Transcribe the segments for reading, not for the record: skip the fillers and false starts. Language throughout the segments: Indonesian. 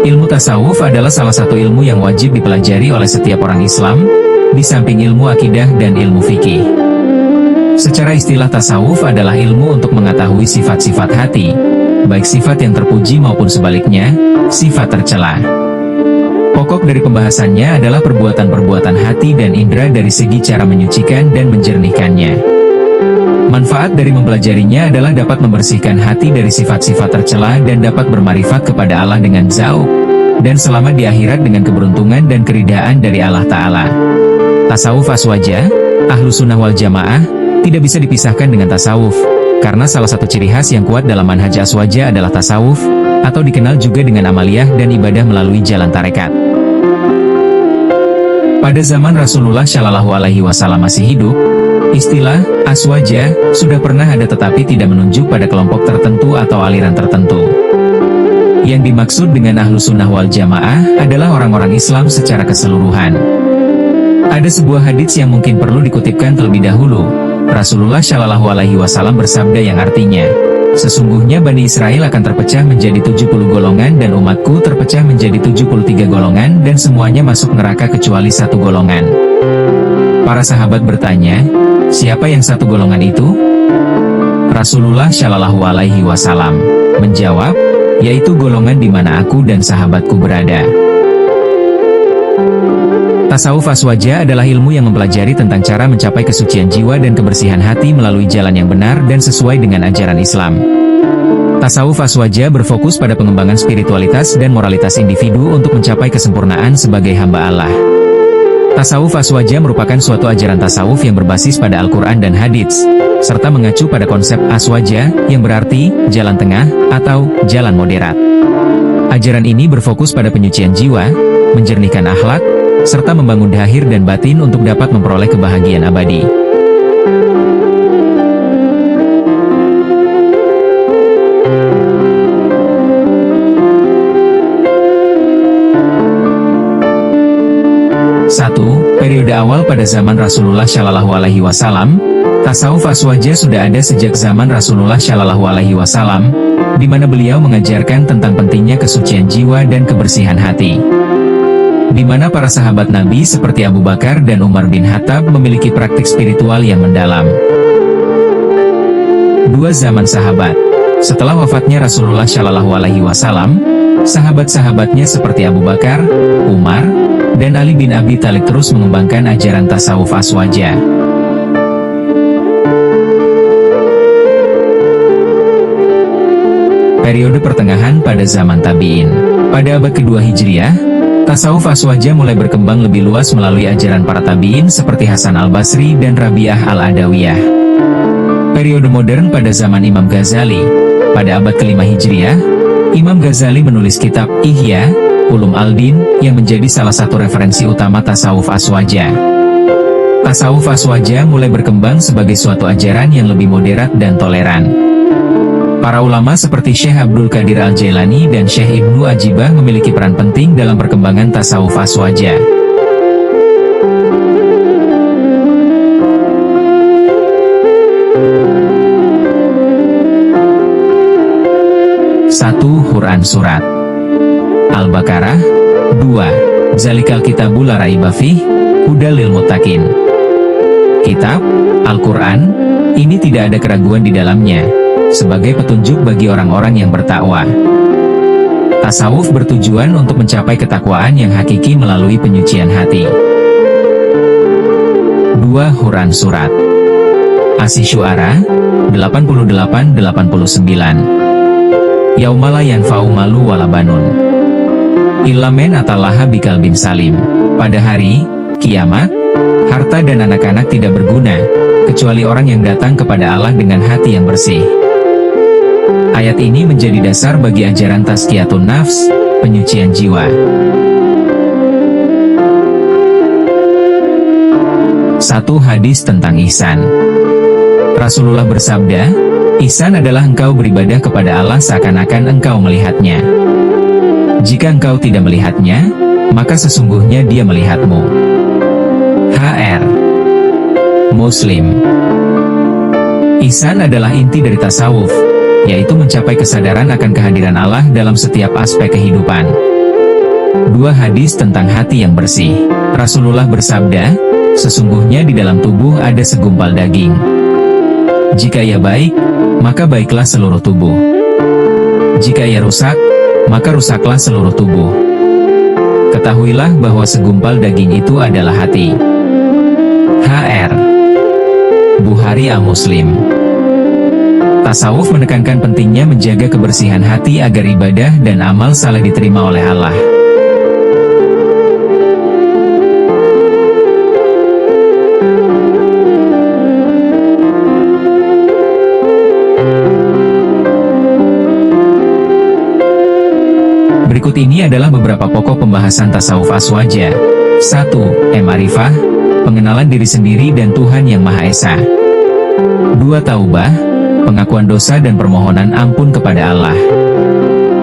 Ilmu tasawuf adalah salah satu ilmu yang wajib dipelajari oleh setiap orang Islam, di samping ilmu akidah dan ilmu fikih. Secara istilah tasawuf adalah ilmu untuk mengetahui sifat-sifat hati, baik sifat yang terpuji maupun sebaliknya, sifat tercela. Pokok dari pembahasannya adalah perbuatan-perbuatan hati dan indera dari segi cara menyucikan dan menjernihkannya. Manfaat dari mempelajarinya adalah dapat membersihkan hati dari sifat-sifat tercela dan dapat bermarifat kepada Allah dengan zauq, dan selamat di akhirat dengan keberuntungan dan keridaan dari Allah Ta'ala. Tasawuf aswaja, ahlu sunnah wal jamaah, tidak bisa dipisahkan dengan tasawuf, karena salah satu ciri khas yang kuat dalam manhaj aswaja adalah tasawuf, atau dikenal juga dengan amaliyah dan ibadah melalui jalan tarekat. Pada zaman Rasulullah Shallallahu Alaihi Wasallam masih hidup, istilah aswaja sudah pernah ada tetapi tidak menunjuk pada kelompok tertentu atau aliran tertentu. Yang dimaksud dengan ahlu sunnah wal jamaah adalah orang-orang Islam secara keseluruhan. Ada sebuah hadits yang mungkin perlu dikutipkan terlebih dahulu. Rasulullah Shallallahu Alaihi Wasallam bersabda yang artinya, sesungguhnya Bani Israel akan terpecah menjadi 70 golongan dan umatku terpecah menjadi 73 golongan dan semuanya masuk neraka kecuali satu golongan. Para sahabat bertanya, siapa yang satu golongan itu? Rasulullah Shallallahu Alaihi Wasallam menjawab, yaitu golongan di mana aku dan sahabatku berada. Tasawuf aswaja adalah ilmu yang mempelajari tentang cara mencapai kesucian jiwa dan kebersihan hati melalui jalan yang benar dan sesuai dengan ajaran Islam. Tasawuf aswaja berfokus pada pengembangan spiritualitas dan moralitas individu untuk mencapai kesempurnaan sebagai hamba Allah. Tasawuf aswaja merupakan suatu ajaran tasawuf yang berbasis pada Al-Quran dan hadits, serta mengacu pada konsep aswaja, yang berarti jalan tengah atau jalan moderat. Ajaran ini berfokus pada penyucian jiwa, menjernihkan akhlak, serta membangun dhahir dan batin untuk dapat memperoleh kebahagiaan abadi. Periode awal pada zaman Rasulullah Shallallahu Alaihi Wasallam, tasawuf aswaja sudah ada sejak zaman Rasulullah Shallallahu Alaihi Wasallam, di mana beliau mengajarkan tentang pentingnya kesucian jiwa dan kebersihan hati. Di mana para sahabat Nabi seperti Abu Bakar dan Umar bin Khattab memiliki praktik spiritual yang mendalam. Dua zaman sahabat. Setelah wafatnya Rasulullah Shallallahu Alaihi Wasallam, sahabat-sahabatnya seperti Abu Bakar, Umar, dan Ali bin Abi Thalib terus mengembangkan ajaran tasawuf aswaja. Periode pertengahan pada zaman tabi'in. Pada abad kedua Hijriah, tasawuf aswaja mulai berkembang lebih luas melalui ajaran para tabi'in seperti Hasan al-Basri dan Rabi'ah al-Adawiyah. Periode modern pada zaman Imam Ghazali. Pada abad kelima Hijriah, Imam Ghazali menulis kitab Ihya Ulum al-Din yang menjadi salah satu referensi utama tasawuf aswaja. Tasawuf aswaja mulai berkembang sebagai suatu ajaran yang lebih moderat dan toleran. Para ulama seperti Syekh Abdul Qadir Al-Jailani dan Syekh Ibnu Ajibah memiliki peran penting dalam perkembangan tasawuf aswaja. Quran Surat Al-Baqarah 2. Zalikal kitabul la raiba fih, hudal lil muttaqin. Kitab Al-Quran ini tidak ada keraguan di dalamnya, sebagai petunjuk bagi orang-orang yang bertakwa. Tasawuf bertujuan untuk mencapai ketakwaan yang hakiki melalui penyucian hati. 2. Quran Surat Asy-Syu'ara 88-89. Yaumala yanfa'u malu wala banun illa man atallaha biqalbin salim. Pada hari kiamat, harta dan anak-anak tidak berguna, kecuali orang yang datang kepada Allah dengan hati yang bersih. Ayat ini menjadi dasar bagi ajaran tazkiyatun nafs, penyucian jiwa. 1. Hadis tentang ihsan. Rasulullah bersabda, Ihsan adalah engkau beribadah kepada Allah seakan-akan engkau melihatnya. Jika engkau tidak melihatnya, maka sesungguhnya Dia melihatmu. HR Muslim. Ihsan adalah inti dari tasawuf, yaitu mencapai kesadaran akan kehadiran Allah dalam setiap aspek kehidupan. Dua hadis tentang hati yang bersih. Rasulullah bersabda, sesungguhnya di dalam tubuh ada segumpal daging. Jika ia baik, maka baiklah seluruh tubuh. Jika ia rusak, maka rusaklah seluruh tubuh. Ketahuilah bahwa segumpal daging itu adalah hati. HR Bukhari Al-Muslim. Tasawuf menekankan pentingnya menjaga kebersihan hati agar ibadah dan amal saleh diterima oleh Allah. Berikut ini adalah beberapa pokok pembahasan tasawuf aswaja. 1. Ma'rifah, pengenalan diri sendiri dan Tuhan Yang Maha Esa. 2. Taubah, pengakuan dosa dan permohonan ampun kepada Allah.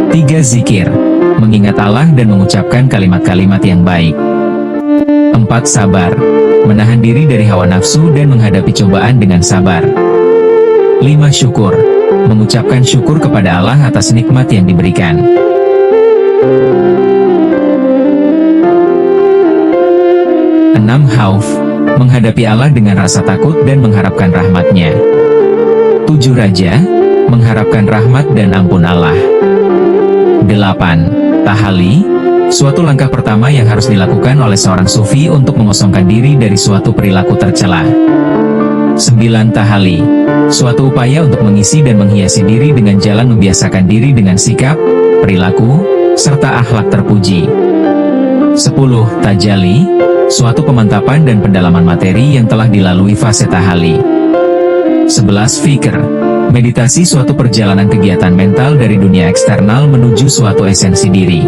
3. Zikir, mengingat Allah dan mengucapkan kalimat-kalimat yang baik. 4. Sabar, menahan diri dari hawa nafsu dan menghadapi cobaan dengan sabar. 5. Syukur, mengucapkan syukur kepada Allah atas nikmat yang diberikan. 6. Khauf, menghadapi Allah dengan rasa takut dan mengharapkan rahmat-Nya. 7. Raja, mengharapkan rahmat dan ampun Allah. 8. Tahali, suatu langkah pertama yang harus dilakukan oleh seorang sufi untuk mengosongkan diri dari suatu perilaku tercela. 9. Tahali, suatu upaya untuk mengisi dan menghiasi diri dengan jalan membiasakan diri dengan sikap, perilaku, serta akhlak terpuji. 10. Tajali, suatu pemantapan dan pendalaman materi yang telah dilalui fase tahali. 11. Fikr, meditasi suatu perjalanan kegiatan mental dari dunia eksternal menuju suatu esensi diri.